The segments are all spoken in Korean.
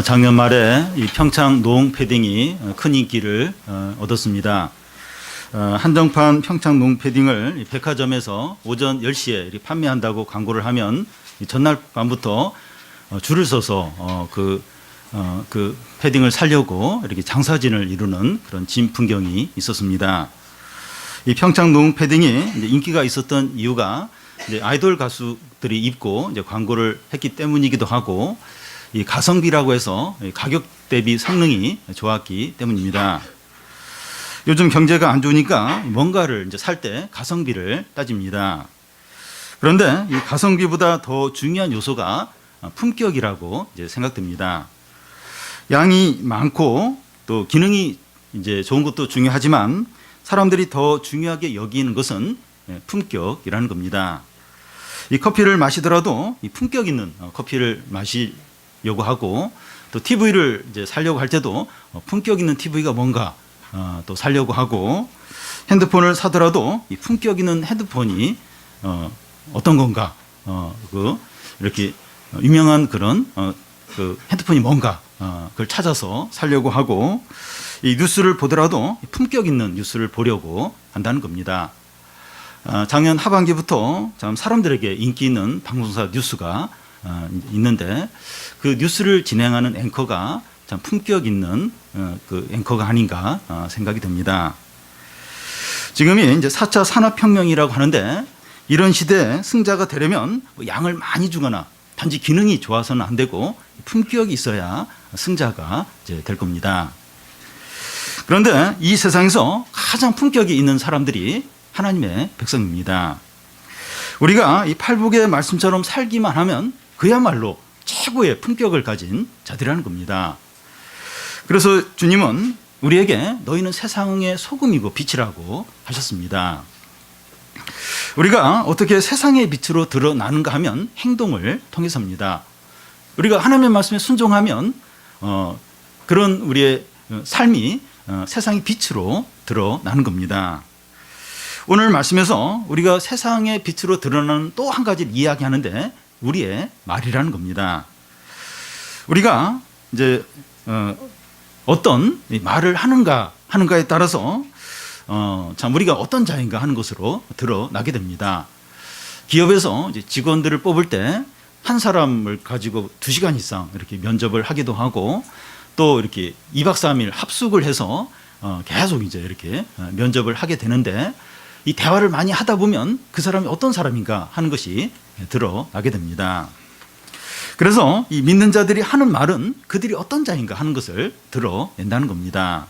작년 말에 이 평창 농 패딩이 큰 인기를 얻었습니다. 한정판 평창 농 패딩을 백화점에서 오전 10시에 이렇게 판매한다고 광고를 하면 전날 밤부터 줄을 서서 그 패딩을 사려고 이렇게 장사진을 이루는 그런 진풍경이 있었습니다. 이 평창 농 패딩이 이제 인기가 있었던 이유가 이제 아이돌 가수들이 입고 이제 광고를 했기 때문이기도 하고, 이 가성비라고 해서 가격 대비 성능이 좋았기 때문입니다. 요즘 경제가 안 좋으니까 뭔가를 이제 살 때 가성비를 따집니다. 그런데 이 가성비보다 더 중요한 요소가 품격이라고 이제 생각됩니다. 양이 많고 또 기능이 이제 좋은 것도 중요하지만 사람들이 더 중요하게 여기는 것은 품격이라는 겁니다. 이 커피를 마시더라도 이 품격 있는 커피를 마시려고 하고, 또 TV를 이제 사려고 할 때도 품격 있는 TV가 뭔가 또 사려고 하고, 핸드폰을 사더라도 이 품격 있는 핸드폰이 어떤 건가, 이렇게 유명한 그런 그 핸드폰이 뭔가 그걸 찾아서 사려고 하고, 이 뉴스를 보더라도 품격 있는 뉴스를 보려고 한다는 겁니다. 작년 하반기부터 참 사람들에게 인기 있는 방송사 뉴스가 있는데, 그 뉴스를 진행하는 앵커가 참 품격 있는 그 앵커가 아닌가 생각이 듭니다. 지금이 이제 4차 산업혁명이라고 하는데, 이런 시대에 승자가 되려면 양을 많이 주거나 단지 기능이 좋아서는 안 되고 품격이 있어야 승자가 이제 될 겁니다. 그런데 이 세상에서 가장 품격이 있는 사람들이 하나님의 백성입니다. 우리가 이 팔복의 말씀처럼 살기만 하면 그야말로 최고의 품격을 가진 자들이라는 겁니다. 그래서 주님은 우리에게 너희는 세상의 소금이고 빛이라고 하셨습니다. 우리가 어떻게 세상의 빛으로 드러나는가 하면 행동을 통해서입니다. 우리가 하나님의 말씀에 순종하면 그런 우리의 삶이 세상의 빛으로 드러나는 겁니다. 오늘 말씀에서 우리가 세상의 빛으로 드러나는 또 한 가지를 이야기하는데, 우리의 말이라는 겁니다. 우리가 이제 어떤 말을 하는가에 따라서 참 우리가 어떤 자인가 하는 것으로 드러나게 됩니다. 기업에서 이제 직원들을 뽑을 때 한 사람을 가지고 2시간 이상 이렇게 면접을 하기도 하고, 또 이렇게 2박 3일 합숙을 해서 계속 이제 이렇게 면접을 하게 되는데, 이 대화를 많이 하다 보면 그 사람이 어떤 사람인가 하는 것이 드러나게 됩니다. 그래서 이 믿는 자들이 하는 말은 그들이 어떤 자인가 하는 것을 드러낸다는 겁니다.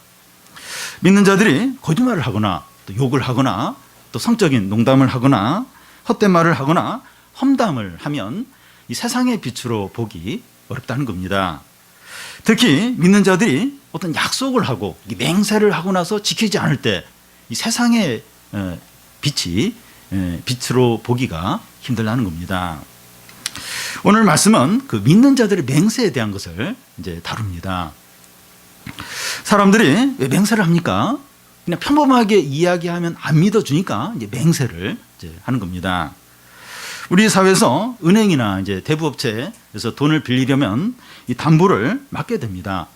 믿는 자들이 거짓말을 하거나 또 욕을 하거나 또 성적인 농담을 하거나 헛된 말을 하거나 험담을 하면 이 세상의 빛으로 보기 어렵다는 겁니다. 특히 믿는 자들이 어떤 약속을 하고 맹세를 하고 나서 지키지 않을 때 이 세상의 빛이 빛으로 보기가 힘들다는 겁니다. 오늘 말씀은 그 믿는 자들의 맹세에 대한 것을 이제 다룹니다. 사람들이 왜 맹세를 합니까? 그냥 평범하게 이야기하면 안 믿어주니까 이제 맹세를 이제 하는 겁니다. 우리 사회에서 은행이나 이제 대부업체에서 돈을 빌리려면 이 담보를 맡게 됩니다.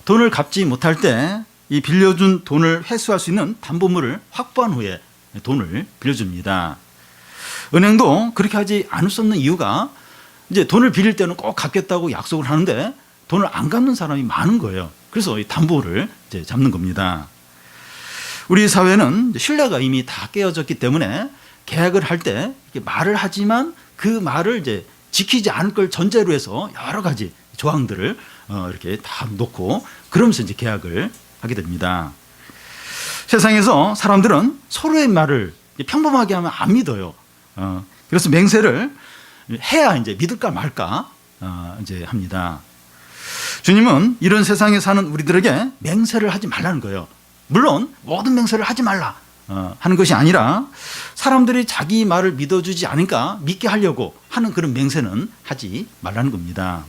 돈을 갚지 못할 때 이 빌려준 돈을 회수할 수 있는 담보물을 확보한 후에 돈을 빌려줍니다. 은행도 그렇게 하지 않을 수 없는 이유가, 이제 돈을 빌릴 때는 꼭 갚겠다고 약속을 하는데 돈을 안 갚는 사람이 많은 거예요. 그래서 이 담보를 이제 잡는 겁니다. 우리 사회는 신뢰가 이미 다 깨어졌기 때문에 계약을 할 때 말을 하지만 그 말을 이제 지키지 않을 걸 전제로 해서 여러 가지 조항들을 이렇게 다 놓고 그러면서 이제 계약을 하게 됩니다. 세상에서 사람들은 서로의 말을 평범하게 하면 안 믿어요. 그래서 맹세를 해야 이제 믿을까 말까 이제 합니다. 주님은 이런 세상에 사는 우리들에게 맹세를 하지 말라는 거예요. 물론 모든 맹세를 하지 말라 하는 것이 아니라, 사람들이 자기 말을 믿어주지 않으니까 믿게 하려고 하는 그런 맹세는 하지 말라는 겁니다.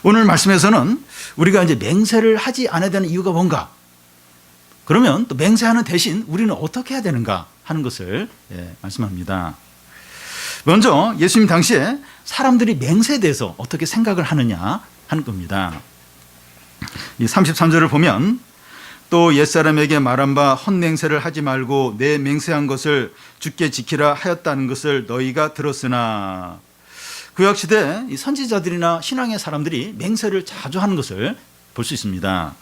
오늘 말씀에서는 우리가 이제 맹세를 하지 않아야 되는 이유가 뭔가, 그러면 또 맹세하는 대신 우리는 어떻게 해야 되는가 하는 것을 말씀합니다. 먼저 예수님 당시에 사람들이 맹세에 대해서 어떻게 생각을 하느냐 하는 겁니다. 이 33절을 보면 또 옛사람에게 말한 바 헛맹세를 하지 말고 내 맹세한 것을 주께 지키라 하였다는 것을 너희가 들었으나, 구약시대 이 선지자들이나 신앙의 사람들이 맹세를 자주 하는 것을 볼 수 있습니다.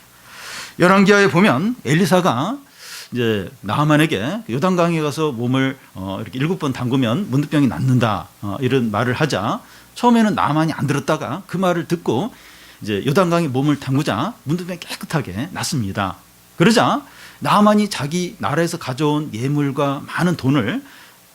열왕기하에 보면 엘리사가 이제 나하만에게 요단강에 가서 몸을 이렇게 7번 담그면 문둥병이 낫는다, 이런 말을 하자 처음에는 나하만이 안 들었다가 그 말을 듣고 이제 요단강에 몸을 담그자 문둥병이 깨끗하게 낫습니다. 그러자 나하만이 자기 나라에서 가져온 예물과 많은 돈을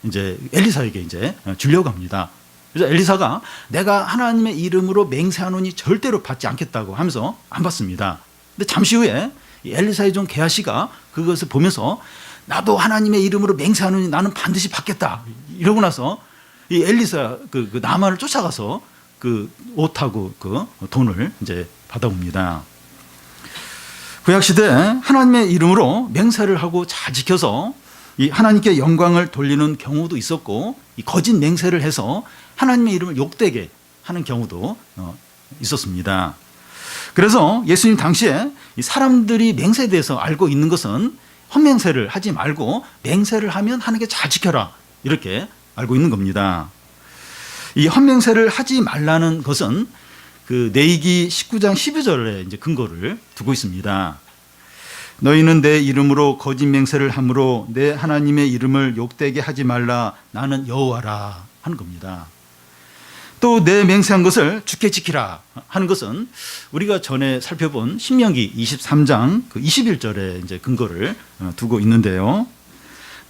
이제 엘리사에게 이제 주려고 합니다. 그래서 엘리사가 내가 하나님의 이름으로 맹세하노니 절대로 받지 않겠다고 하면서 안 받습니다. 근데 잠시 후에 엘리사의 종 게하시가 그것을 보면서 나도 하나님의 이름으로 맹세하노니 나는 반드시 받겠다 이러고 나서 이 엘리사 그 나만을 쫓아가서 그 옷하고 그 돈을 이제 받아옵니다. 구약 시대 하나님의 이름으로 맹세를 하고 잘 지켜서 이 하나님께 영광을 돌리는 경우도 있었고, 이 거짓 맹세를 해서 하나님의 이름을 욕되게 하는 경우도 있었습니다. 그래서 예수님 당시에 이 사람들이 맹세에 대해서 알고 있는 것은 헛맹세를 하지 말고 맹세를 하면 하나님께 잘 지켜라, 이렇게 알고 있는 겁니다. 이 헛맹세를 하지 말라는 것은 그 레위기 19장 12절에 이제 근거를 두고 있습니다. 너희는 내 이름으로 거짓 맹세를 함으로 내 하나님의 이름을 욕되게 하지 말라. 나는 여호와라 하는 겁니다. 또 내 맹세한 것을 주께 지키라 하는 것은 우리가 전에 살펴본 신명기 23장 그 21절에 이제 근거를 두고 있는데요.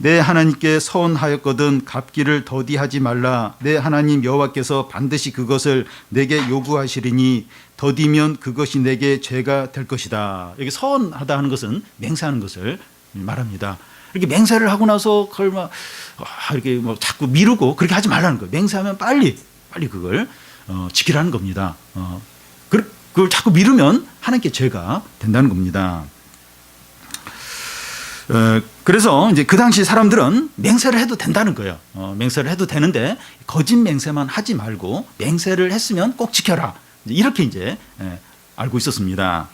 내 하나님께 서원하였거든 갚기를 더디하지 말라. 내 하나님 여호와께서 반드시 그것을 내게 요구하시리니 더디면 그것이 내게 죄가 될 것이다. 여기 서원하다 하는 것은 맹세하는 것을 말합니다. 이렇게 맹세를 하고 나서 그걸 막 이렇게 뭐 자꾸 미루고 그렇게 하지 말라는 거예요. 맹세하면 빨리 그걸 지키라는 겁니다. 그걸 자꾸 미루면 하나님께 죄가 된다는 겁니다. 그래서 이제 그 당시 사람들은 맹세를 해도 된다는 거예요. 맹세를 해도 되는데 거짓 맹세만 하지 말고 맹세를 했으면 꼭 지켜라. 이렇게 이제 알고 있었습니다.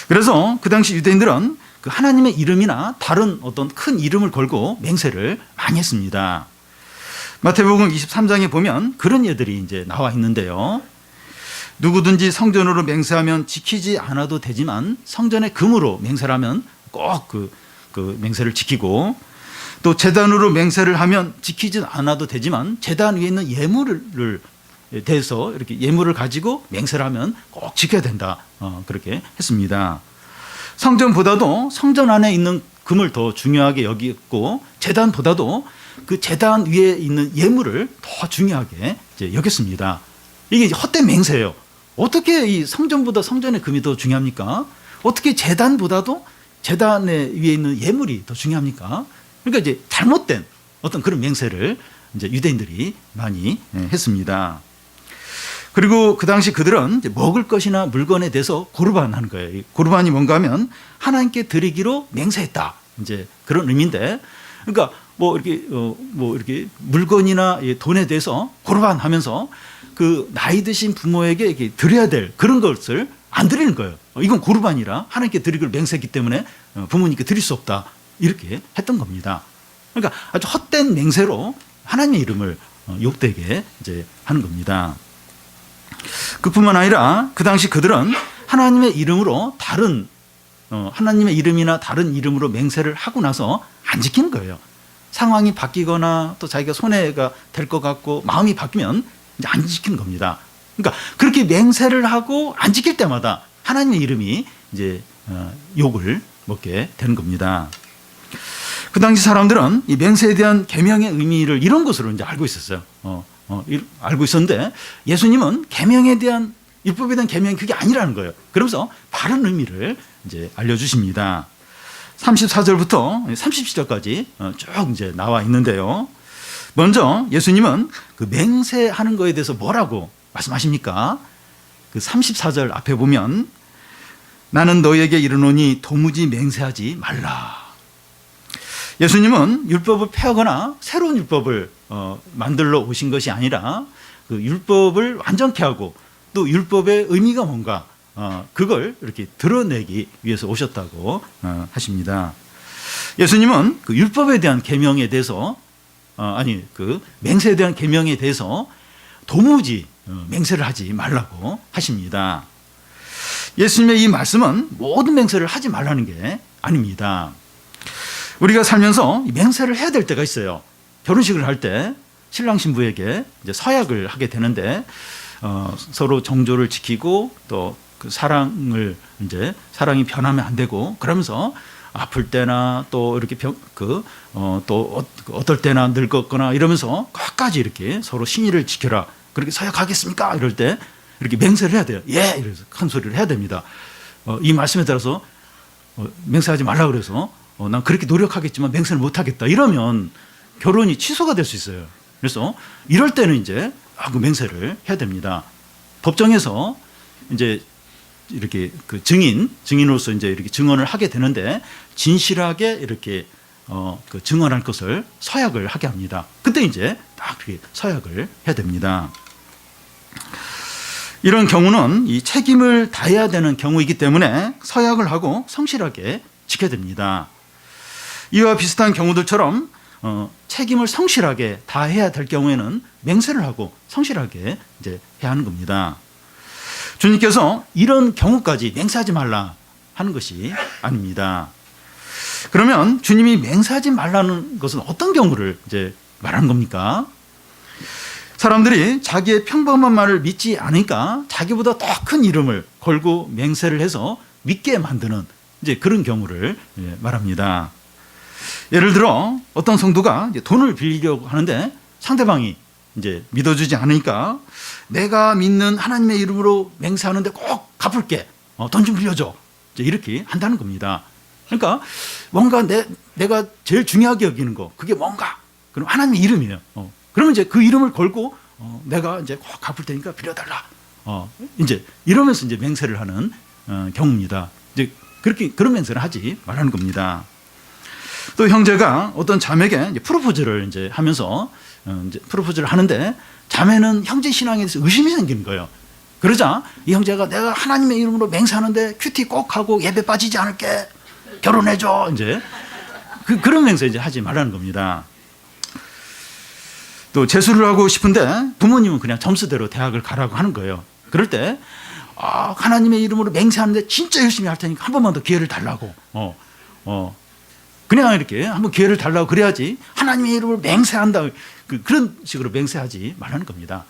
그래서 그 당시 유대인들은 그 하나님의 이름이나 다른 어떤 큰 이름을 걸고 맹세를 많이 했습니다. 마태복음 23장에 보면 그런 예들이 이제 나와 있는데요. 누구든지 성전으로 맹세하면 지키지 않아도 되지만 성전의 금으로 맹세를 하면 꼭 그 맹세를 지키고, 또 제단으로 맹세를 하면 지키지 않아도 되지만 제단 위에 있는 예물을 대해서 이렇게 예물을 가지고 맹세를 하면 꼭 지켜야 된다. 그렇게 했습니다. 성전보다도 성전 안에 있는 금을 더 중요하게 여겼고, 제단보다도 그 제단 위에 있는 예물을 더 중요하게 이제 여겼습니다. 이게 헛된 맹세예요. 어떻게 이 성전보다 성전의 금이 더 중요합니까? 어떻게 제단보다도 제단 위에 있는 예물이 더 중요합니까? 그러니까 이제 잘못된 어떤 그런 맹세를 이제 유대인들이 많이 했습니다. 그리고 그 당시 그들은 이제 먹을 것이나 물건에 대해서 고르반하는 거예요. 고르반이 뭔가 하면 하나님께 드리기로 맹세했다. 이제 그런 의미인데, 그러니까 뭐 이렇게 물건이나 돈에 대해서 고르반하면서 그 나이 드신 부모에게 이렇게 드려야 될 그런 것을 안 드리는 거예요. 이건 고르반이라 하나님께 드리기로 맹세했기 때문에 부모님께 드릴 수 없다. 이렇게 했던 겁니다. 그러니까 아주 헛된 맹세로 하나님의 이름을 욕되게 이제 하는 겁니다. 그뿐만 아니라 그 당시 그들은 하나님의 이름으로 다른 하나님의 이름이나 다른 이름으로 맹세를 하고 나서 안 지키는 거예요. 상황이 바뀌거나 또 자기가 손해가 될 것 같고 마음이 바뀌면 이제 안 지키는 겁니다. 그러니까 그렇게 맹세를 하고 안 지킬 때마다 하나님의 이름이 이제 욕을 먹게 되는 겁니다. 그 당시 사람들은 이 맹세에 대한 계명의 의미를 이런 것으로 이제 알고 있었어요. 알고 있었는데 예수님은 계명에 대한 율법에 대한 계명이 그게 아니라는 거예요. 그러면서 바른 의미를 이제 알려주십니다. 34절부터 37절까지 쭉 이제 나와 있는데요. 먼저 예수님은 그 맹세하는 거에 대해서 뭐라고 말씀하십니까? 그 34절 앞에 보면 나는 너희에게 이르노니 도무지 맹세하지 말라. 예수님은 율법을 폐하거나 새로운 율법을 만들러 오신 것이 아니라 그 율법을 완전케 하고 또 율법의 의미가 뭔가 그걸 이렇게 드러내기 위해서 오셨다고 하십니다. 예수님은 그 율법에 대한 계명에 대해서 그 맹세에 대한 계명에 대해서 도무지 맹세를 하지 말라고 하십니다. 예수님의 이 말씀은 모든 맹세를 하지 말라는 게 아닙니다. 우리가 살면서 맹세를 해야 될 때가 있어요. 결혼식을 할 때 신랑 신부에게 이제 서약을 하게 되는데 서로 정조를 지키고 또 그 사랑이 변하면 안 되고 그러면서 아플 때나 또 이렇게 또 어떨 때나 늙었거나 이러면서 끝까지 이렇게 서로 신의를 지켜라. 그렇게 서약하겠습니까? 이럴 때 이렇게 맹세를 해야 돼요. 예! 이래서 큰 소리를 해야 됩니다. 이 말씀에 따라서 맹세하지 말라 그래서 난 그렇게 노력하겠지만 맹세를 못 하겠다. 이러면 결혼이 취소가 될 수 있어요. 그래서 이럴 때는 이제 그 맹세를 해야 됩니다. 법정에서 이제 이렇게 그 증인으로서 이제 이렇게 증언을 하게 되는데 진실하게 이렇게 그 증언할 것을 서약을 하게 합니다. 그때 이제 딱 그렇게 서약을 해야 됩니다. 이런 경우는 이 책임을 다해야 되는 경우이기 때문에 서약을 하고 성실하게 지켜야 됩니다. 이와 비슷한 경우들처럼 책임을 성실하게 다해야 될 경우에는 맹세를 하고 성실하게 이제 해야 하는 겁니다. 주님께서 이런 경우까지 맹세하지 말라 하는 것이 아닙니다. 그러면 주님이 맹세하지 말라는 것은 어떤 경우를 이제 말하는 겁니까? 사람들이 자기의 평범한 말을 믿지 않으니까 자기보다 더 큰 이름을 걸고 맹세를 해서 믿게 만드는 이제 그런 경우를 말합니다. 예를 들어 어떤 성도가 이제 돈을 빌리려고 하는데 상대방이 이제 믿어주지 않으니까 내가 믿는 하나님의 이름으로 맹세하는데 꼭 갚을게. 돈 좀 빌려줘. 이제 이렇게 한다는 겁니다. 그러니까 뭔가 내가 제일 중요하게 여기는 거 그게 뭔가 그럼 하나님의 이름이에요. 그러면 이제 그 이름을 걸고 내가 이제 꼭 갚을 테니까 빌려달라. 이제 이러면서 이제 맹세를 하는 경우입니다. 이제 그런 맹세를 하지 말라는 겁니다. 또 형제가 어떤 자매에게 이제 프로포즈를 이제 하면서 이제 프로포즈를 하는데 자매는 형제 신앙에 대해서 의심이 생기는 거예요. 그러자 이 형제가 내가 하나님의 이름으로 맹세하는데 큐티 꼭 하고 예배 빠지지 않을게. 결혼해줘. 이제 그런 맹세 이제 하지 말라는 겁니다. 또 재수를 하고 싶은데 부모님은 그냥 점수대로 대학을 가라고 하는 거예요. 그럴 때 하나님의 이름으로 맹세하는데 진짜 열심히 할 테니까 한 번만 더 기회를 달라고. 그냥 이렇게 한번 기회를 달라고 그래야지 하나님의 이름으로 맹세한다. 그런 식으로 맹세하지 말라는 겁니다.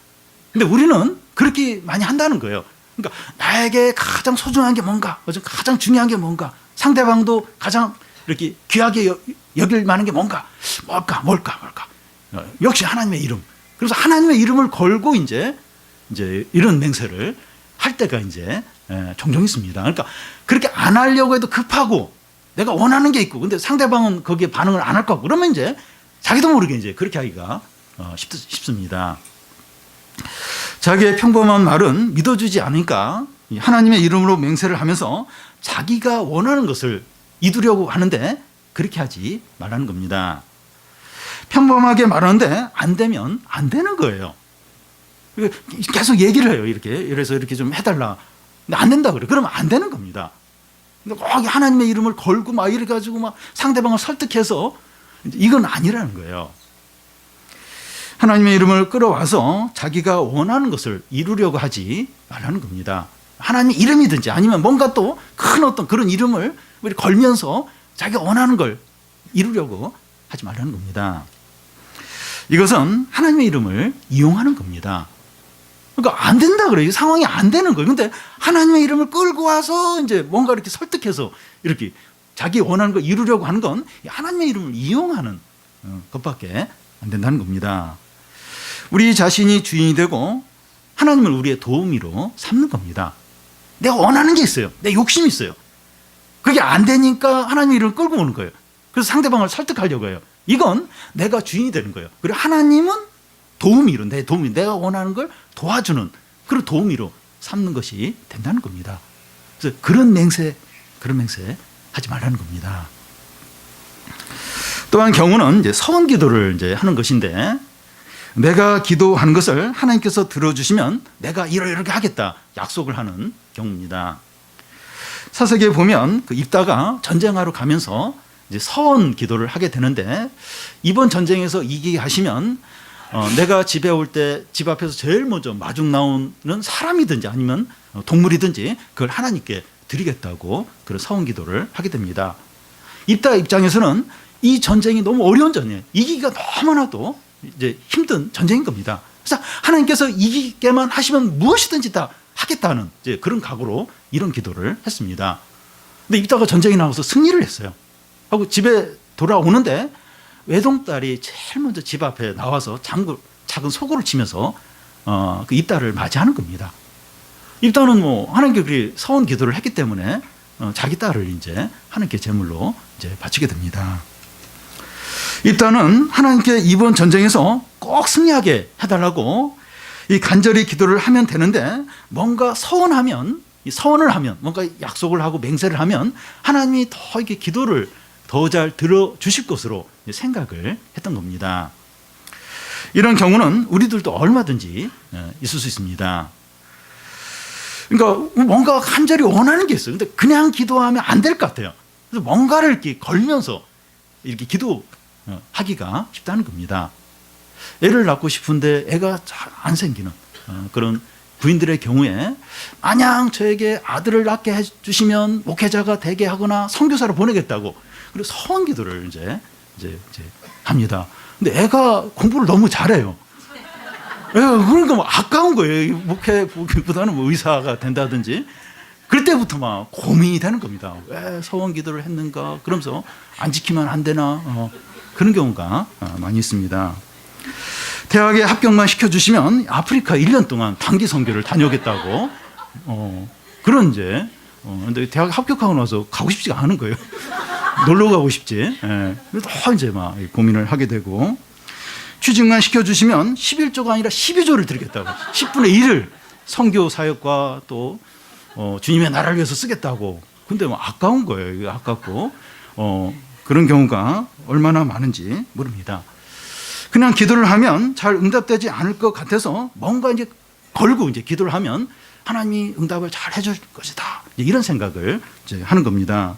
근데 우리는 그렇게 많이 한다는 거예요. 그러니까 나에게 가장 소중한 게 뭔가, 가장 중요한 게 뭔가, 상대방도 가장 이렇게 귀하게 여길 만한 게 뭘까? 역시 하나님의 이름. 그래서 하나님의 이름을 걸고 이제 이런 맹세를 할 때가 이제 종종 있습니다. 그러니까 그렇게 안 하려고 해도 급하고 내가 원하는 게 있고 근데 상대방은 거기에 반응을 안 할 거고 그러면 이제 자기도 모르게 이제 그렇게 하기가 쉽습니다. 자기의 평범한 말은 믿어주지 않으니까 하나님의 이름으로 맹세를 하면서 자기가 원하는 것을 이루려고 하는데 그렇게 하지 말라는 겁니다. 평범하게 말하는데 안 되면 안 되는 거예요. 계속 얘기를 해요. 이래서 이렇게 좀 해달라. 근데 안 된다 그래. 그러면 안 되는 겁니다. 근데 꼭 하나님의 이름을 걸고 막 이래 가지고 막 상대방을 설득해서 이건 아니라는 거예요. 하나님의 이름을 끌어와서 자기가 원하는 것을 이루려고 하지 말라는 겁니다. 하나님의 이름이든지 아니면 뭔가 또 큰 어떤 그런 이름을 걸면서 자기가 원하는 걸 이루려고 하지 말라는 겁니다. 이것은 하나님의 이름을 이용하는 겁니다. 그러니까 안 된다 그래요. 상황이 안 되는 거예요. 근데 하나님의 이름을 끌고 와서 이제 뭔가 이렇게 설득해서 이렇게 자기 원하는 걸 이루려고 하는 건 하나님의 이름을 이용하는 것밖에 안 된다는 겁니다. 우리 자신이 주인이 되고 하나님을 우리의 도우미로 삼는 겁니다. 내가 원하는 게 있어요. 내 욕심이 있어요. 그게 안 되니까 하나님의 이름을 끌고 오는 거예요. 그래서 상대방을 설득하려고 해요. 이건 내가 주인이 되는 거예요. 그리고 하나님은 도우미로, 내 도우미, 내가 원하는 걸 도와주는 그런 도우미로 삼는 것이 된다는 겁니다. 그래서 그런 맹세 하지 말라는 겁니다. 또 한 경우는 이제 서원 기도를 이제 하는 것인데, 내가 기도하는 것을 하나님께서 들어주시면 내가 이렇게 하겠다 약속을 하는 경우입니다. 사사기에 보면 그 입다가 전쟁하러 가면서 이제 서원 기도를 하게 되는데, 이번 전쟁에서 이기게 하시면 내가 집에 올 때 집 앞에서 제일 먼저 마중 나오는 사람이든지 아니면 동물이든지 그걸 하나님께 드리겠다고 그런 서원 기도를 하게 됩니다. 입다 입장에서는 이 전쟁이 너무 어려운 전쟁이에요. 이기기가 너무나도 이제 힘든 전쟁인 겁니다. 그래서 하나님께서 이기게만 하시면 무엇이든지 다 하겠다는 이제 그런 각오로 이런 기도를 했습니다. 근데 입다가 전쟁이 나와서 승리를 했어요. 하고 집에 돌아오는데 외동딸이 제일 먼저 집 앞에 나와서 작은 소고를 치면서 그 입다를 맞이하는 겁니다. 입다는 뭐 하나님께 그리 서원 기도를 했기 때문에 자기 딸을 이제 하나님께 제물로 이제 바치게 됩니다. 입다는 하나님께 이번 전쟁에서 꼭 승리하게 해달라고 이 간절히 기도를 하면 되는데, 뭔가 서원을 하면 뭔가 약속을 하고 맹세를 하면 하나님이 더 이렇게 기도를 더 잘 들어주실 것으로 생각을 했던 겁니다. 이런 경우는 우리들도 얼마든지 있을 수 있습니다. 그러니까 뭔가 간절히 원하는 게 있어요. 근데 그냥 기도하면 안 될 것 같아요. 그래서 뭔가를 이렇게 걸면서 이렇게 기도하기가 쉽다는 겁니다. 애를 낳고 싶은데 애가 잘 안 생기는 그런 부인들의 경우에, 마냥 저에게 아들을 낳게 해주시면 목회자가 되게 하거나 선교사로 보내겠다고 그리고 서원 기도를 이제 합니다. 근데 애가 공부를 너무 잘해요. 그러니까 뭐 아까운 거예요. 목회보다는 뭐 의사가 된다든지. 그럴 때부터 막 고민이 되는 겁니다. 왜 서원 기도를 했는가? 그러면서 안 지키면 안 되나? 그런 경우가 많이 있습니다. 대학에 합격만 시켜주시면 아프리카 1년 동안 단기 선교를 다녀오겠다고 그런 이제 근데 대학 합격하고 나서 가고 싶지가 않은 거예요. 놀러 가고 싶지. 그래서 이제 막 고민을 하게 되고, 취직만 시켜주시면 11조가 아니라 12조를 드리겠다고 10분의 1을 선교 사역과 또 주님의 나라를 위해서 쓰겠다고. 근데 뭐 아까운 거예요. 이거 아깝고 그런 경우가 얼마나 많은지 모릅니다. 그냥 기도를 하면 잘 응답되지 않을 것 같아서 뭔가 이제 걸고 이제 기도를 하면 하나님이 응답을 잘 해줄 것이다. 이런 생각을 이제 하는 겁니다.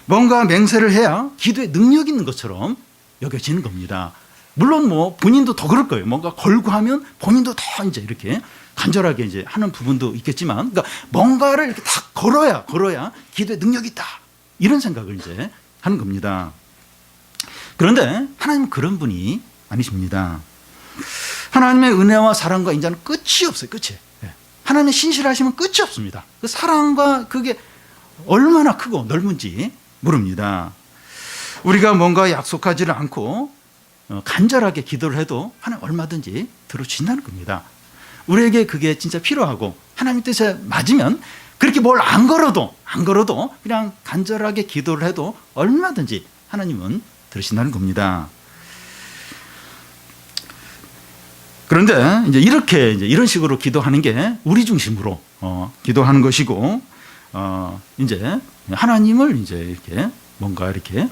뭔가 맹세를 해야 기도에 능력 있는 것처럼 여겨지는 겁니다. 물론 뭐 본인도 더 그럴 거예요. 뭔가 걸고 하면 본인도 더 이제 이렇게 간절하게 이제 하는 부분도 있겠지만, 그러니까 뭔가를 이렇게 딱 걸어야 기도에 능력이 있다. 이런 생각을 이제 하는 겁니다. 그런데 하나님은 그런 분이 아니십니다. 하나님의 은혜와 사랑과 인자는 끝이 없어요. 끝이. 하나님의 신실하시면 끝이 없습니다. 그 사랑과 그게 얼마나 크고 넓은지 모릅니다. 우리가 뭔가 약속하지를 않고 간절하게 기도를 해도 하나님 얼마든지 들어주신다는 겁니다. 우리에게 그게 진짜 필요하고 하나님 뜻에 맞으면 그렇게 뭘 안 걸어도 그냥 간절하게 기도를 해도 얼마든지 하나님은 들으신다는 겁니다. 그런데 이제 이런 식으로 기도하는 게 우리 중심으로 기도하는 것이고, 이제 하나님을 이제 이렇게 뭔가 이렇게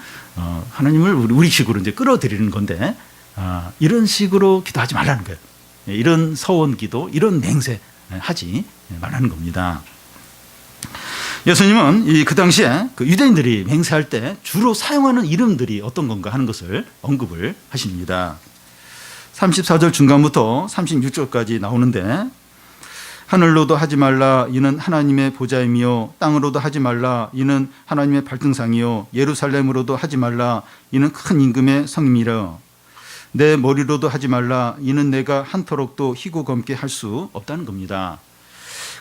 하나님을 우리식으로 이제 끌어들이는 건데, 이런 식으로 기도하지 말라는 거예요. 이런 서원 기도, 이런 맹세 하지 말라는 겁니다. 예수님은 그 당시에 그 유대인들이 맹세할 때 주로 사용하는 이름들이 어떤 건가 하는 것을 언급을 하십니다. 34절 중간부터 36절까지 나오는데, 하늘로도 하지 말라 이는 하나님의 보좌임이요, 땅으로도 하지 말라 이는 하나님의 발등상이요, 예루살렘으로도 하지 말라 이는 큰 임금의 성임이라. 내 머리로도 하지 말라 이는 내가 한터록도 희고 검게 할 수 없다는 겁니다.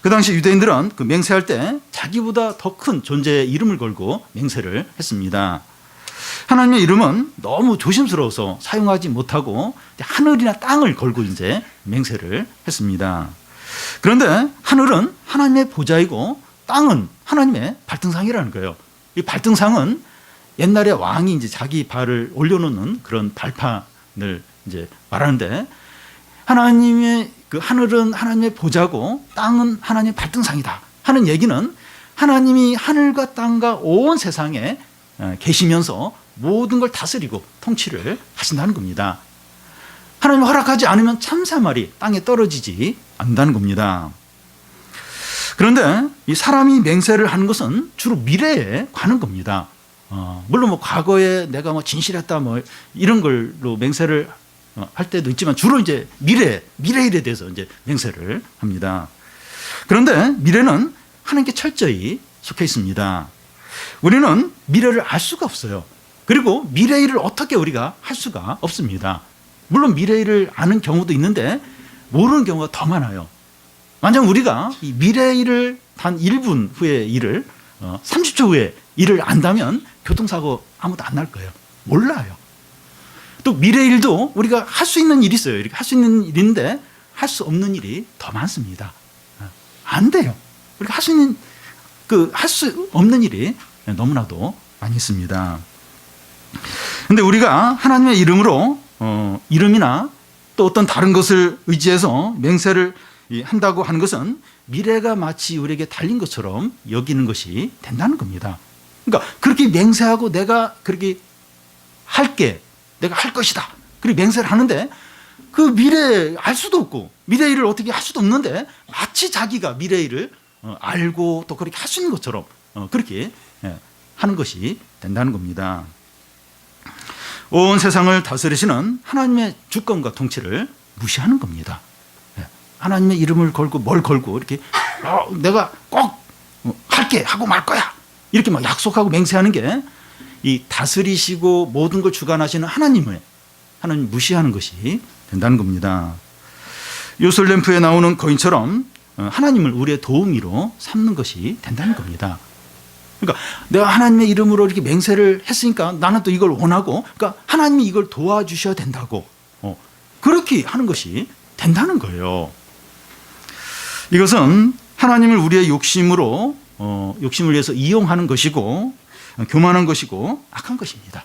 그 당시 유대인들은 그 맹세할 때 자기보다 더 큰 존재의 이름을 걸고 맹세를 했습니다. 하나님의 이름은 너무 조심스러워서 사용하지 못하고 하늘이나 땅을 걸고 이제 맹세를 했습니다. 그런데 하늘은 하나님의 보좌이고 땅은 하나님의 발등상이라는 거예요. 이 발등상은 옛날에 왕이 이제 자기 발을 올려놓는 그런 발판을 이제 말하는데, 하나님의 그 하늘은 하나님의 보좌고 땅은 하나님의 발등상이다 하는 얘기는 하나님이 하늘과 땅과 온 세상에 계시면서 모든 걸 다스리고 통치를 하신다는 겁니다. 하나님이 허락하지 않으면 참새말이 땅에 떨어지지 않는다는 겁니다. 그런데 이 사람이 맹세를 하는 것은 주로 미래에 관한 겁니다. 물론 뭐 과거에 내가 뭐 진실했다 뭐 이런 걸로 맹세를 할 때도 있지만 주로 이제 미래 일에 대해서 이제 맹세를 합니다. 그런데 미래는 하나님께 철저히 속해 있습니다. 우리는 미래를 알 수가 없어요. 그리고 미래 일을 어떻게 우리가 할 수가 없습니다. 물론 미래 일을 아는 경우도 있는데 모르는 경우가 더 많아요. 만약 우리가 이 미래 일을 단 1분 후에 일을 30초 후에 일을 안다면 교통사고 아무도 안 날 거예요. 몰라요. 또 미래 일도 우리가 할 수 있는 일이 있어요. 이렇게 할 수 있는 일인데 할 수 없는 일이 더 많습니다. 안 돼요. 우리가 할 수 있는 할 수 없는 일이 너무나도 많이 있습니다. 근데 우리가 하나님의 이름으로 이름이나 또 어떤 다른 것을 의지해서 맹세를 한다고 하는 것은 미래가 마치 우리에게 달린 것처럼 여기는 것이 된다는 겁니다. 그러니까 그렇게 맹세하고 내가 그렇게 할게, 내가 할 것이다. 그리고 맹세를 하는데 그 미래 알 수도 없고 미래 일을 어떻게 할 수도 없는데 마치 자기가 미래 일을 알고 또 그렇게 할 수 있는 것처럼 그렇게 하는 것이 된다는 겁니다. 온 세상을 다스리시는 하나님의 주권과 통치를 무시하는 겁니다. 하나님의 이름을 걸고 뭘 걸고 이렇게 내가 꼭 할게 하고 말 거야 이렇게 막 약속하고 맹세하는 게 이 다스리시고 모든 걸 주관하시는 하나님 무시하는 것이 된다는 겁니다. 요술램프에 나오는 거인처럼 하나님을 우리의 도우미로 삼는 것이 된다는 겁니다. 그러니까 내가 하나님의 이름으로 이렇게 맹세를 했으니까 나는 또 이걸 원하고 그러니까 하나님이 이걸 도와주셔야 된다고 그렇게 하는 것이 된다는 거예요. 이것은 하나님을 우리의 욕심을 위해서 이용하는 것이고 교만한 것이고 악한 것입니다.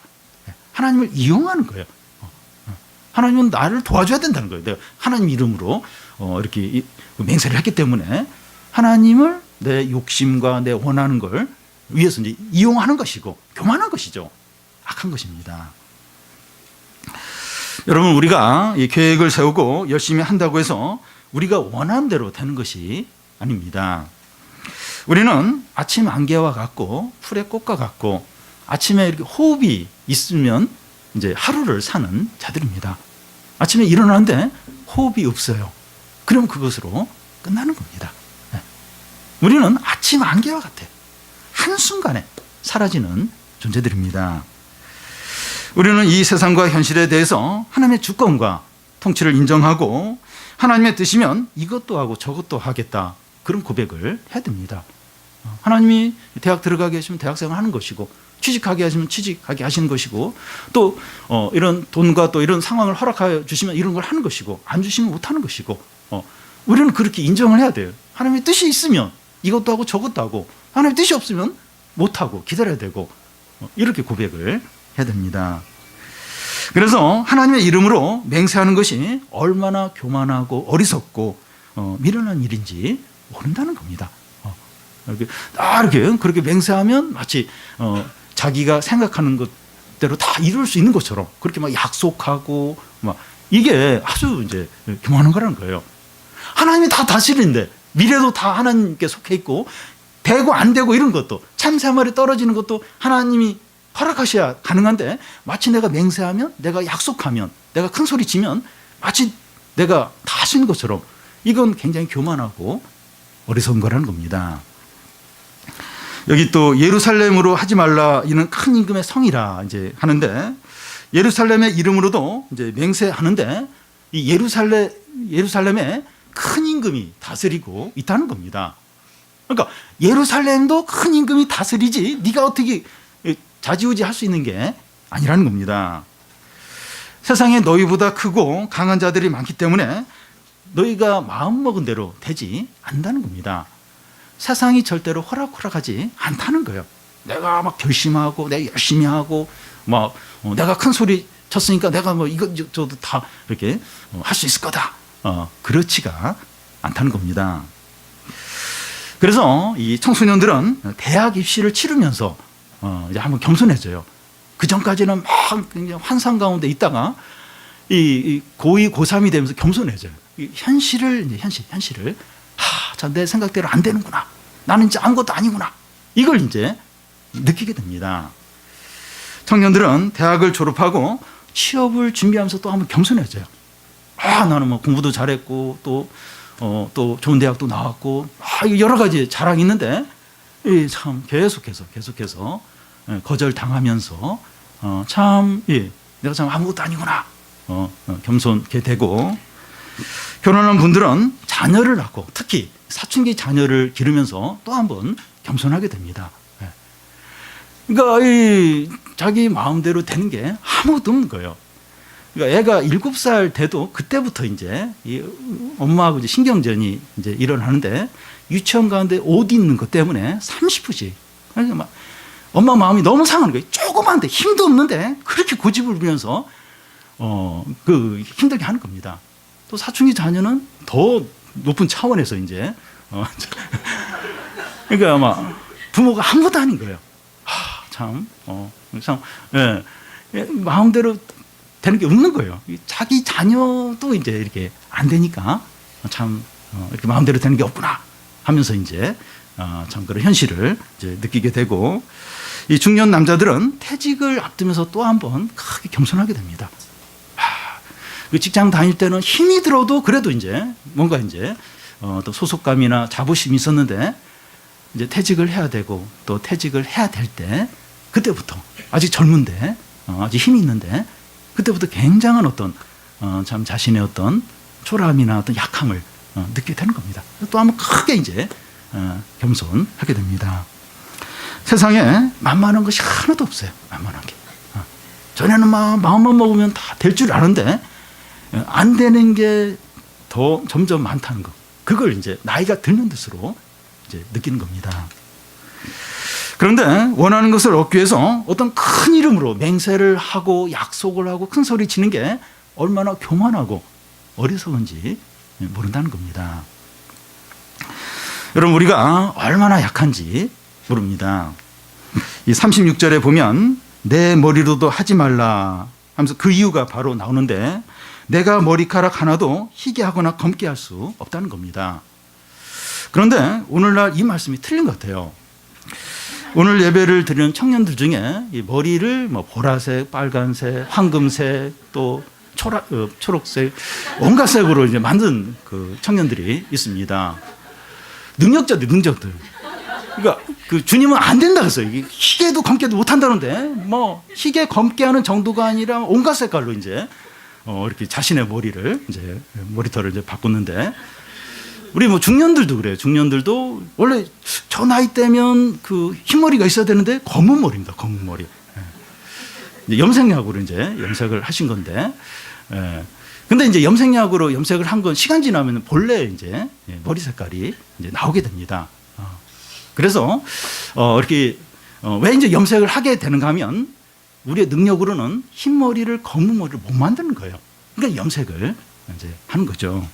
하나님을 이용하는 거예요. 하나님은 나를 도와줘야 된다는 거예요. 내가 하나님 이름으로 이렇게 맹세를 했기 때문에 하나님을 내 욕심과 내 원하는 걸 위해서 이제 이용하는 것이고 교만한 것이죠. 악한 것입니다. 여러분 우리가 이 계획을 세우고 열심히 한다고 해서 우리가 원하는 대로 되는 것이 아닙니다. 우리는 아침 안개와 같고 풀의 꽃과 같고 아침에 이렇게 호흡이 있으면 이제 하루를 사는 자들입니다. 아침에 일어나는데 호흡이 없어요. 그럼 그것으로 끝나는 겁니다. 우리는 아침 안개와 같아요. 한순간에 사라지는 존재들입니다. 우리는 이 세상과 현실에 대해서 하나님의 주권과 통치를 인정하고 하나님의 뜻이면 이것도 하고 저것도 하겠다. 그런 고백을 해야 됩니다. 하나님이 대학 들어가게 하시면 대학생활 하는 것이고 취직하게 하시면 취직하게 하시는 것이고 또 이런 돈과 또 이런 상황을 허락하여 주시면 이런 걸 하는 것이고 안 주시면 못 하는 것이고 우리는 그렇게 인정을 해야 돼요. 하나님의 뜻이 있으면 이것도 하고 저것도 하고 하나님의 뜻이 없으면 못 하고 기다려야 되고 이렇게 고백을 해야 됩니다. 그래서 하나님의 이름으로 맹세하는 것이 얼마나 교만하고 어리석고 미련한 일인지 모른다는 겁니다. 이렇게 그렇게 맹세하면 마치 자기가 생각하는 것대로 다 이룰 수 있는 것처럼 그렇게 막 약속하고 막 이게 아주 이제 교만한 거라는 거예요. 하나님이 다 다스리는데 미래도 다 하나님께 속해 있고 되고 안 되고 이런 것도 참새말이 떨어지는 것도 하나님이 허락하셔야 가능한데 마치 내가 맹세하면 내가 약속하면 내가 큰 소리 치면 마치 내가 다 할 수 있는 것처럼 이건 굉장히 교만하고 어리석은 거라는 겁니다. 여기 또 예루살렘으로 하지 말라 이는 큰 임금의 성이라 이제 하는데 예루살렘의 이름으로도 이제 맹세하는데 이 예루살렘에 큰 임금이 다스리고 있다는 겁니다. 그러니까 예루살렘도 큰 임금이 다스리지 네가 어떻게 자지우지 할 수 있는 게 아니라는 겁니다. 세상에 너희보다 크고 강한 자들이 많기 때문에 너희가 마음먹은 대로 되지 않는다는 겁니다. 세상이 절대로 호락호락하지 않다는 거예요. 내가 막 결심하고 내가 열심히 하고 막 내가 큰 소리 쳤으니까 내가 뭐 이것저것 다 이렇게 할 수 있을 거다. 그렇지가 않다는 겁니다. 그래서 이 청소년들은 대학 입시를 치르면서 이제 한번 겸손해져요. 그 전까지는 막 굉장히 환상 가운데 있다가 이 고2, 고3이 되면서 겸손해져요. 이 현실을 이제 현실을 자, 내 생각대로 안 되는구나. 나는 이제 아무것도 아니구나. 이걸 이제 느끼게 됩니다. 청년들은 대학을 졸업하고 취업을 준비하면서 또 한번 겸손해져요. 나는 뭐 공부도 잘했고 또 좋은 대학도 나왔고 여러 가지 자랑이 있는데 참 계속해서 거절당하면서 내가 참 아무것도 아니구나. 겸손게 되고, 결혼한 분들은 자녀를 낳고 특히 사춘기 자녀를 기르면서 또 한 번 겸손하게 됩니다. 그러니까 자기 마음대로 되는 게 아무것도 없는 거예요. 그러니까 애가 7살 돼도 그때부터 이제 엄마하고 이제 신경전이 이제 일어나는데, 유치원 가는데 옷 입는 것 때문에 30분씩. 그러니까 막 엄마 마음이 너무 상하는 거예요. 조그만데 힘도 없는데 그렇게 고집을 부리면서 힘들게 하는 겁니다. 또 사춘기 자녀는 더 높은 차원에서 이제 그러니까 아마 부모가 아무것도 아닌 거예요. 참 마음대로 되는 게 없는 거예요. 자기 자녀도 이제 이렇게 안 되니까 참 이렇게 마음대로 되는 게 없구나 하면서 이제 참 그런 현실을 이제 느끼게 되고, 이 중년 남자들은 퇴직을 앞두면서 또 한 번 크게 겸손하게 됩니다. 그 직장 다닐 때는 힘이 들어도 그래도 이제 뭔가 이제 또 소속감이나 자부심이 있었는데, 이제 퇴직을 해야 되고 또 퇴직을 해야 될 때, 그때부터 아직 젊은데 아직 힘이 있는데 그때부터 굉장한 어떤 참 자신의 어떤 초라함이나 어떤 약함을 느끼게 되는 겁니다. 또 한번 크게 이제 겸손하게 됩니다. 세상에 만만한 것이 하나도 없어요. 만만하게. 전에는 마음만 먹으면 다 될 줄 아는데 안 되는 게 더 점점 많다는 거. 그걸 이제 나이가 들면 들수록 이제 느끼는 겁니다. 그런데 원하는 것을 얻기 위해서 어떤 큰 이름으로 맹세를 하고 약속을 하고 큰 소리 치는 게 얼마나 교만하고 어리석은지 모른다는 겁니다. 여러분, 우리가 얼마나 약한지 모릅니다. 이 36절에 보면 내 머리로도 하지 말라 하면서 그 이유가 바로 나오는데, 내가 머리카락 하나도 희게 하거나 검게 할 수 없다는 겁니다. 그런데 오늘날 이 말씀이 틀린 것 같아요. 오늘 예배를 드리는 청년들 중에 이 머리를 보라색, 빨간색, 황금색, 또 초록색, 온갖 색으로 이제 만든 그 청년들이 있습니다. 능력자들. 그러니까 그 주님은 안 된다 그랬어요. 희게도 검게도 못 한다는데, 희게 검게 하는 정도가 아니라 온갖 색깔로 이제 이렇게 자신의 머리를 이제 머리털을 이제 바꿨는데, 우리 중년들도 그래요. 중년들도 원래 저 나이 때면 그 흰머리가 있어야 되는데 검은 머리입니다. 검은 머리. 염색약으로 이제 염색을 하신 건데, 근데 이제 염색약으로 염색을 한 건 시간 지나면 본래 이제 머리 색깔이 이제 나오게 됩니다. 그래서 이렇게 왜 이제 염색을 하게 되는가 하면, 우리의 능력으로는 흰 머리를 검은 머리를 못 만드는 거예요. 그러니까 염색을 이제 하는 거죠.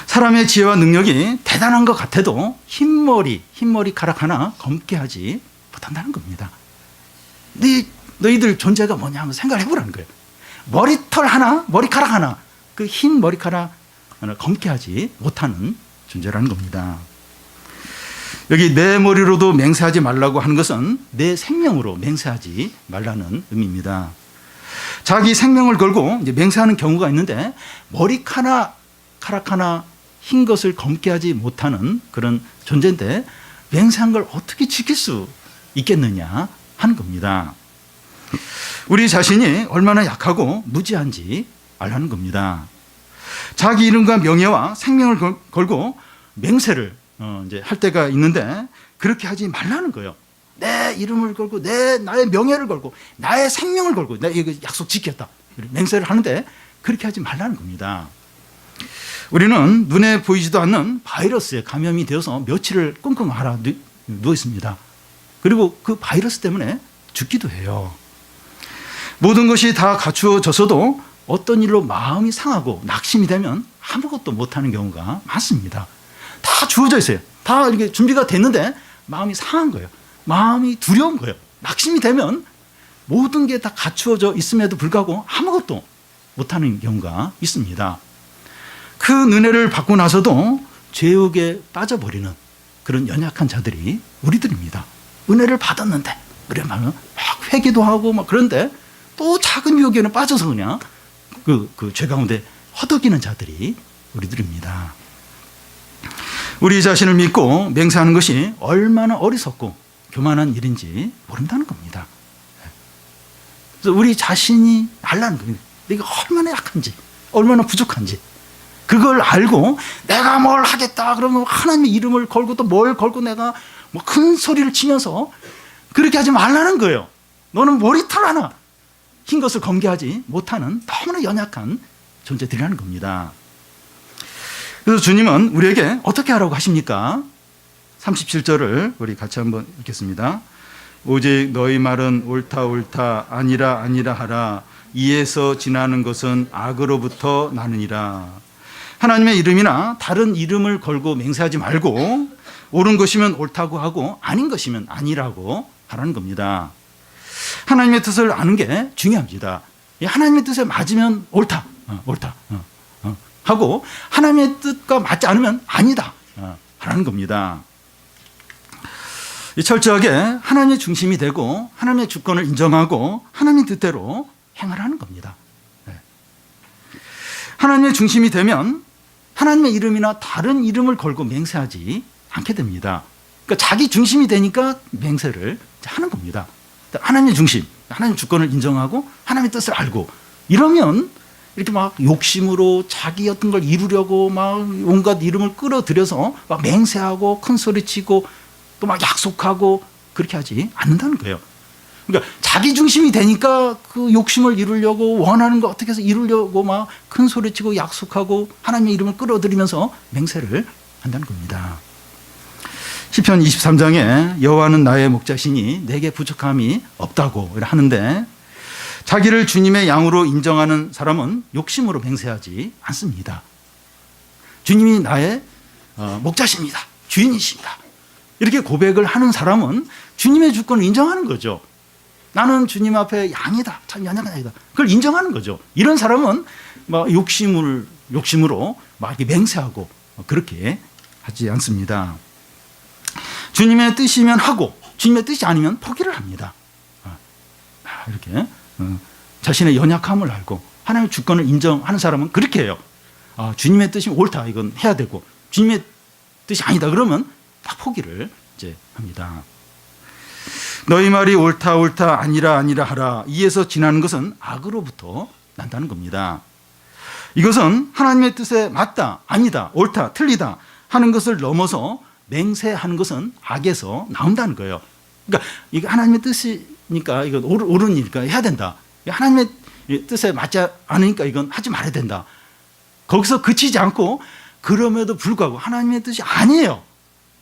사람의 지혜와 능력이 대단한 것 같아도 흰머리카락 하나 검게 하지 못한다는 겁니다. 너희들 존재가 뭐냐 하면 생각을 해보라는 거예요. 머리털 하나, 머리카락 하나, 그 흰 머리카락 하나 검게 하지 못하는 존재라는 겁니다. 여기 내 머리로도 맹세하지 말라고 하는 것은 내 생명으로 맹세하지 말라는 의미입니다. 자기 생명을 걸고 이제 맹세하는 경우가 있는데, 머리카락 하나 흰 것을 검게 하지 못하는 그런 존재인데 맹세한 걸 어떻게 지킬 수 있겠느냐 하는 겁니다. 우리 자신이 얼마나 약하고 무지한지 알라는 겁니다. 자기 이름과 명예와 생명을 걸고 맹세를 이제 할 때가 있는데, 그렇게 하지 말라는 거예요. 내 이름을 걸고 나의 명예를 걸고 나의 생명을 걸고 내가 이거 약속 지켰다 맹세를 하는데, 그렇게 하지 말라는 겁니다. 우리는 눈에 보이지도 않는 바이러스에 감염이 되어서 며칠을 끙끙 앓아 누워 있습니다. 그리고 그 바이러스 때문에 죽기도 해요. 모든 것이 다 갖추어졌어도 어떤 일로 마음이 상하고 낙심이 되면 아무것도 못하는 경우가 많습니다. 다 주어져 있어요. 다 이렇게 준비가 됐는데 마음이 상한 거예요. 마음이 두려운 거예요. 낙심이 되면 모든 게 다 갖추어져 있음에도 불구하고 아무것도 못하는 경우가 있습니다. 큰 은혜를 받고 나서도 죄욕에 빠져버리는 그런 연약한 자들이 우리들입니다. 은혜를 받았는데 그래만 막 회개도 하고 막 그런데 또 작은 유혹에는 빠져서 그냥 그 죄 가운데 허덕이는 자들이 우리들입니다. 우리 자신을 믿고 맹세하는 것이 얼마나 어리석고 교만한 일인지 모른다는 겁니다. 그래서 우리 자신이 알라는 겁니다. 내가 얼마나 약한지, 얼마나 부족한지. 그걸 알고 내가 뭘 하겠다 그러면 하나님의 이름을 걸고 또 뭘 걸고 내가 뭐 큰 소리를 치면서 그렇게 하지 말라는 거예요. 너는 머리털 하나 흰 것을 검게하지 못하는 너무나 연약한 존재들이라는 겁니다. 그래서 주님은 우리에게 어떻게 하라고 하십니까? 37절을 우리 같이 한번 읽겠습니다. 오직 너희 말은 옳다 옳다 아니라 아니라 하라. 이에서 지나는 것은 악으로부터 나느니라. 하나님의 이름이나 다른 이름을 걸고 맹세하지 말고 옳은 것이면 옳다고 하고 아닌 것이면 아니라고 하라는 겁니다. 하나님의 뜻을 아는 게 중요합니다. 하나님의 뜻에 맞으면 옳다, 옳다 하고 하나님의 뜻과 맞지 않으면 아니다 하라는 겁니다. 철저하게 하나님의 중심이 되고 하나님의 주권을 인정하고 하나님의 뜻대로 행하라는 겁니다. 하나님의 중심이 되면 하나님의 이름이나 다른 이름을 걸고 맹세하지 않게 됩니다. 그러니까 자기 중심이 되니까 맹세를 하는 겁니다. 하나님의 중심, 하나님의 주권을 인정하고 하나님의 뜻을 알고 이러면 이렇게 막 욕심으로 자기 어떤 걸 이루려고 막 온갖 이름을 끌어들여서 막 맹세하고 큰 소리치고 또 막 약속하고 그렇게 하지 않는다는 거예요. 그러니까 자기 중심이 되니까 그 욕심을 이루려고 원하는 거 어떻게 해서 이루려고 막 큰 소리치고 약속하고 하나님의 이름을 끌어들이면서 맹세를 한다는 겁니다. 시편 23장에 여호와는 나의 목자시니 내게 부족함이 없다고 하는데 자기를 주님의 양으로 인정하는 사람은 욕심으로 맹세하지 않습니다. 주님이 나의 목자십니다. 주인이십니다. 이렇게 고백을 하는 사람은 주님의 주권을 인정하는 거죠. 나는 주님 앞에 양이다. 참 연약한 양이다. 그걸 인정하는 거죠. 이런 사람은 막 욕심으로 막 이렇게 맹세하고 그렇게 하지 않습니다. 주님의 뜻이면 하고 주님의 뜻이 아니면 포기를 합니다. 이렇게 자신의 연약함을 알고 하나님의 주권을 인정하는 사람은 그렇게 해요. 주님의 뜻이면 옳다. 이건 해야 되고 주님의 뜻이 아니다. 그러면 다 포기를 이제 합니다. 너희 말이 옳다 옳다 아니라 아니라 하라. 이에서 지나는 것은 악으로부터 난다는 겁니다. 이것은 하나님의 뜻에 맞다 아니다 옳다 틀리다 하는 것을 넘어서 맹세하는 것은 악에서 나온다는 거예요. 그러니까 이게 하나님의 뜻이니까 이건 옳은 일이니까 해야 된다. 하나님의 뜻에 맞지 않으니까 이건 하지 말아야 된다. 거기서 그치지 않고 그럼에도 불구하고 하나님의 뜻이 아니에요.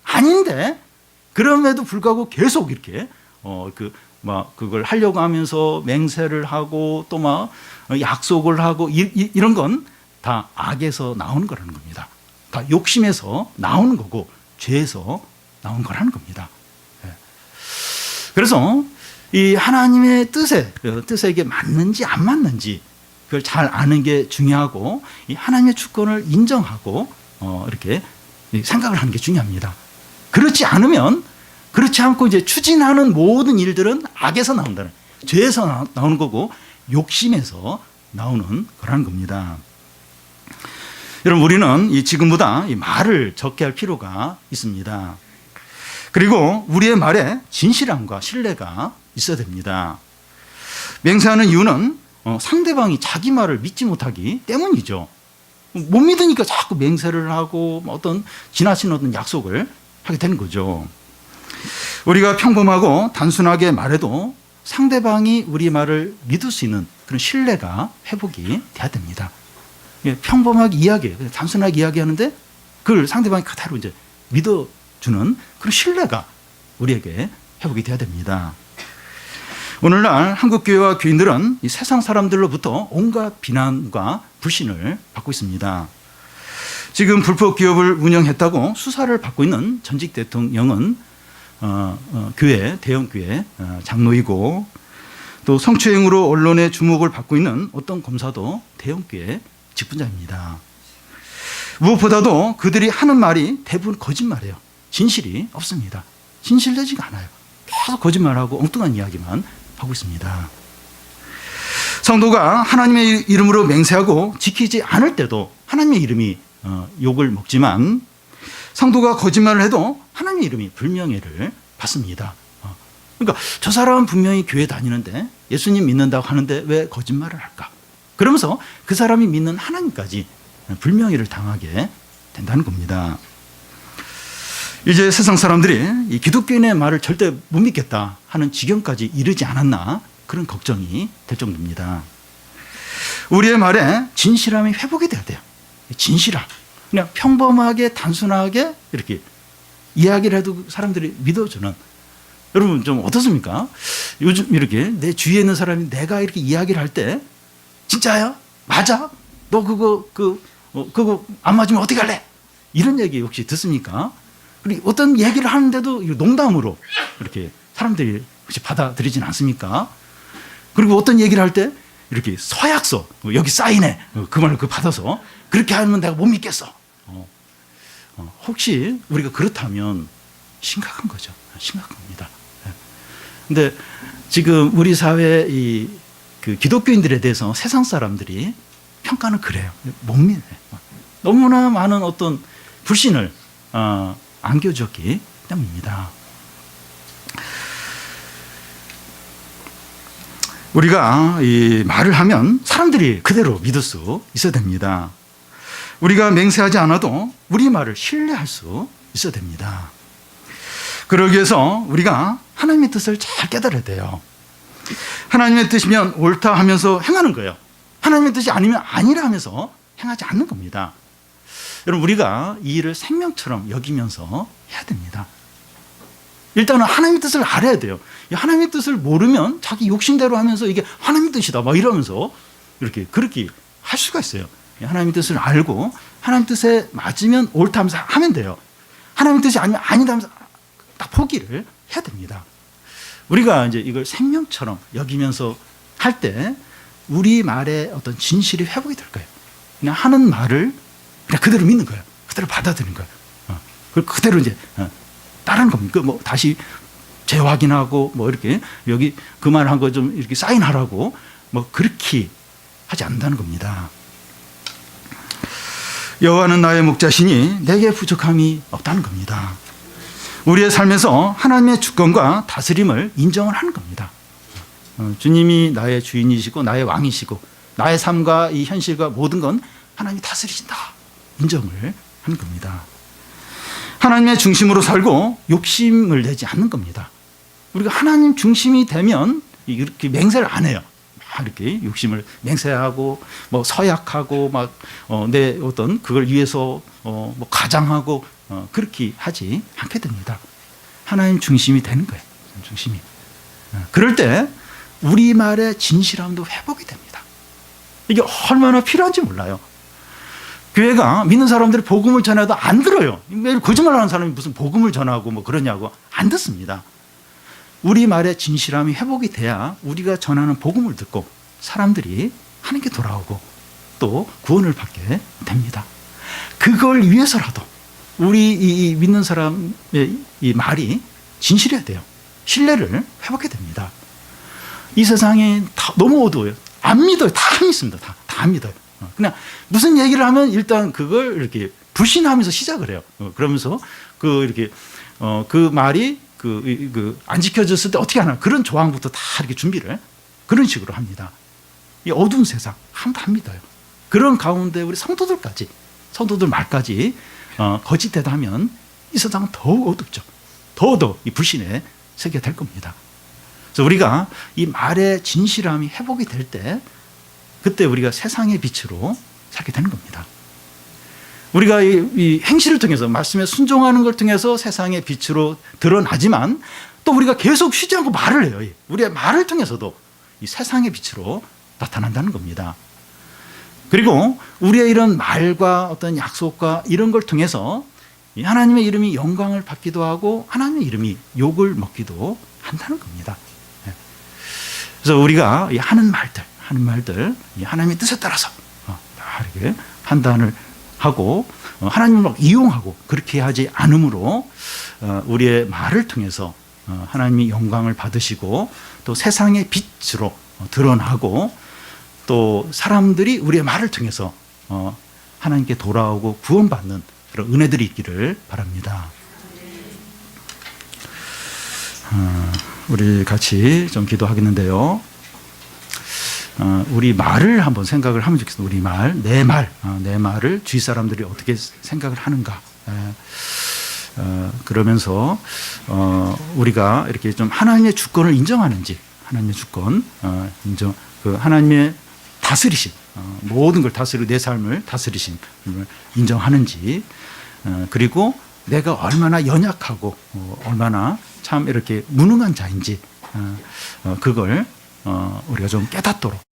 아닌데 그럼에도 불구하고 계속 이렇게 그걸 하려고 하면서 맹세를 하고 또 막 약속을 하고 이런 건 다 악에서 나오는 거라는 겁니다. 다 욕심에서 나오는 거고 죄에서 나온 거라는 겁니다. 그래서 이 하나님의 뜻에 이게 맞는지 안 맞는지 그걸 잘 아는 게 중요하고 이 하나님의 주권을 인정하고 이렇게 생각을 하는 게 중요합니다. 그렇지 않고 이제 추진하는 모든 일들은 악에서 나온다는, 죄에서 나오는 거고 욕심에서 나오는 거라는 겁니다. 여러분, 우리는 지금보다 이 말을 적게 할 필요가 있습니다. 그리고 우리의 말에 진실함과 신뢰가 있어야 됩니다. 맹세하는 이유는 상대방이 자기 말을 믿지 못하기 때문이죠. 못 믿으니까 자꾸 맹세를 하고 어떤 지나친 어떤 약속을 하게 되는 거죠. 우리가 평범하고 단순하게 말해도 상대방이 우리 말을 믿을 수 있는 그런 신뢰가 회복이 돼야 됩니다. 평범하게 이야기해요. 단순하게 이야기하는데 그걸 상대방이 그대로 이제 믿어주는 그런 신뢰가 우리에게 회복이 돼야 됩니다. 오늘날 한국교회와 교인들은 이 세상 사람들로부터 온갖 비난과 불신을 받고 있습니다. 지금 불법 기업을 운영했다고 수사를 받고 있는 전직 대통령은 교회, 대형 교회 장로이고 또 성추행으로 언론의 주목을 받고 있는 어떤 검사도 대형교회 직분자입니다. 무엇보다도 그들이 하는 말이 대부분 거짓말이에요. 진실이 없습니다. 진실되지가 않아요. 계속 거짓말하고 엉뚱한 이야기만 하고 있습니다. 성도가 하나님의 이름으로 맹세하고 지키지 않을 때도 하나님의 이름이 욕을 먹지만, 성도가 거짓말을 해도 하나님의 이름이 불명예를 받습니다. 그러니까 저 사람은 분명히 교회 다니는데 예수님 믿는다고 하는데 왜 거짓말을 할까? 그러면서 그 사람이 믿는 하나님까지 불명예를 당하게 된다는 겁니다. 이제 세상 사람들이 이 기독교인의 말을 절대 못 믿겠다 하는 지경까지 이르지 않았나, 그런 걱정이 될 정도입니다. 우리의 말에 진실함이 회복이 돼야 돼요. 진실함. 그냥 평범하게 단순하게 이렇게 이야기를 해도 사람들이 믿어주는. 여러분 좀 어떻습니까? 요즘 이렇게 내 주위에 있는 사람이 내가 이렇게 이야기를 할 때 진짜야? 맞아? 너 그거 안 맞으면 어떻게 할래? 이런 얘기 혹시 듣습니까? 그리고 어떤 얘기를 하는데도 농담으로 이렇게 사람들이 혹시 받아들이진 않습니까? 그리고 어떤 얘기를 할 때 이렇게 서약서 여기 사인해, 그 말을 받아서 그렇게 하면 내가 못 믿겠어. 혹시 우리가 그렇다면 심각한 거죠. 심각합니다. 근데 지금 우리 사회 그 기독교인들에 대해서 세상 사람들이 평가는 그래요. 못 믿어요. 너무나 많은 어떤 불신을 안겨줬기 때문입니다. 우리가 이 말을 하면 사람들이 그대로 믿을 수 있어야 됩니다. 우리가 맹세하지 않아도 우리 말을 신뢰할 수 있어야 됩니다. 그러기 위해서 우리가 하나님의 뜻을 잘 깨달아야 돼요. 하나님의 뜻이면 옳다 하면서 행하는 거예요. 하나님의 뜻이 아니면 아니라 하면서 행하지 않는 겁니다. 여러분, 우리가 이 일을 생명처럼 여기면서 해야 됩니다. 일단은 하나님의 뜻을 알아야 돼요. 하나님의 뜻을 모르면 자기 욕심대로 하면서 이게 하나님의 뜻이다 막 이러면서 그렇게 할 수가 있어요. 하나님의 뜻을 알고 하나님 뜻에 맞으면 옳다 하면서 하면 돼요. 하나님 뜻이 아니면 아니다 하면서 딱 포기를 해야 됩니다. 우리가 이제 이걸 생명처럼 여기면서 할 때 우리 말의 어떤 진실이 회복이 될 거예요. 그냥 하는 말을 그냥 그대로 믿는 거예요. 그대로 받아들이는 거예요. 그리고 그대로 이제 따르는 겁니다. 뭐 다시 재확인하고 뭐 이렇게 여기 그 말 한 거 좀 이렇게 사인하라고 뭐 그렇게 하지 않는다는 겁니다. 여호와는 나의 목자시니 내게 부족함이 없다는 겁니다. 우리의 삶에서 하나님의 주권과 다스림을 인정을 하는 겁니다. 주님이 나의 주인이시고 나의 왕이시고 나의 삶과 이 현실과 모든 건 하나님이 다스리신다. 인정을 하는 겁니다. 하나님의 중심으로 살고 욕심을 내지 않는 겁니다. 우리가 하나님 중심이 되면 이렇게 맹세를 안 해요. 막 이렇게 욕심을 맹세하고 뭐 서약하고 막 내 어떤 그걸 위해서 뭐 가장하고 그렇게 하지 않게 됩니다. 하나님 중심이 되는 거예요. 중심이. 그럴 때 우리 말의 진실함도 회복이 됩니다. 이게 얼마나 필요한지 몰라요. 교회가 믿는 사람들이 복음을 전해도 안 들어요. 매일 거짓말하는 사람이 무슨 복음을 전하고 뭐 그러냐고 안 듣습니다. 우리 말의 진실함이 회복이 돼야 우리가 전하는 복음을 듣고 사람들이 하나님께 돌아오고 또 구원을 받게 됩니다. 그걸 위해서라도 우리 이 믿는 사람의 이 말이 진실해야 돼요. 신뢰를 회복해야 됩니다. 이 세상이 다 너무 어두워요. 안 믿어요. 다 안 믿습니다. 다 안 믿어요. 그냥 무슨 얘기를 하면 일단 그걸 이렇게 불신하면서 시작을 해요. 그러면서 이렇게 그 말이 안 지켜졌을 때 어떻게 하나 그런 조항부터 다 이렇게 준비를 그런 식으로 합니다. 이 어두운 세상 아무도 안 믿어요. 그런 가운데 우리 성도들 말까지 거짓 대답하면 이 세상은 더욱 어둡죠. 더더 이 불신의 세계가 될 겁니다. 그래서 우리가 이 말의 진실함이 회복이 될 때 그때 우리가 세상의 빛으로 살게 되는 겁니다. 우리가 이 행실을 통해서 말씀에 순종하는 걸 통해서 세상의 빛으로 드러나지만 또 우리가 계속 쉬지 않고 말을 해요. 우리의 말을 통해서도 이 세상의 빛으로 나타난다는 겁니다. 그리고 우리의 이런 말과 어떤 약속과 이런 걸 통해서 하나님의 이름이 영광을 받기도 하고 하나님의 이름이 욕을 먹기도 한다는 겁니다. 그래서 우리가 이 하는 말들, 이 하나님의 뜻에 따라서 이렇게 판단을 하고 하나님을 막 이용하고 그렇게 하지 않으므로 우리의 말을 통해서 하나님이 영광을 받으시고 또 세상의 빛으로 드러나고 또 사람들이 우리의 말을 통해서 하나님께 돌아오고 구원받는 그런 은혜들이 있기를 바랍니다. 우리 같이 좀 기도하겠는데요. 우리 말을 한번 생각을 하면 좋겠습니다. 우리 말, 내 말을 주위 사람들이 어떻게 생각을 하는가. 그러면서 우리가 이렇게 좀 하나님의 주권을 인정하는지, 하나님의 주권 인정, 그 하나님의 다스리심, 모든 걸 다스리고 내 삶을 다스리심을 인정하는지, 그리고 내가 얼마나 연약하고 얼마나 참 이렇게 무능한 자인지 그걸 우리가 좀 깨닫도록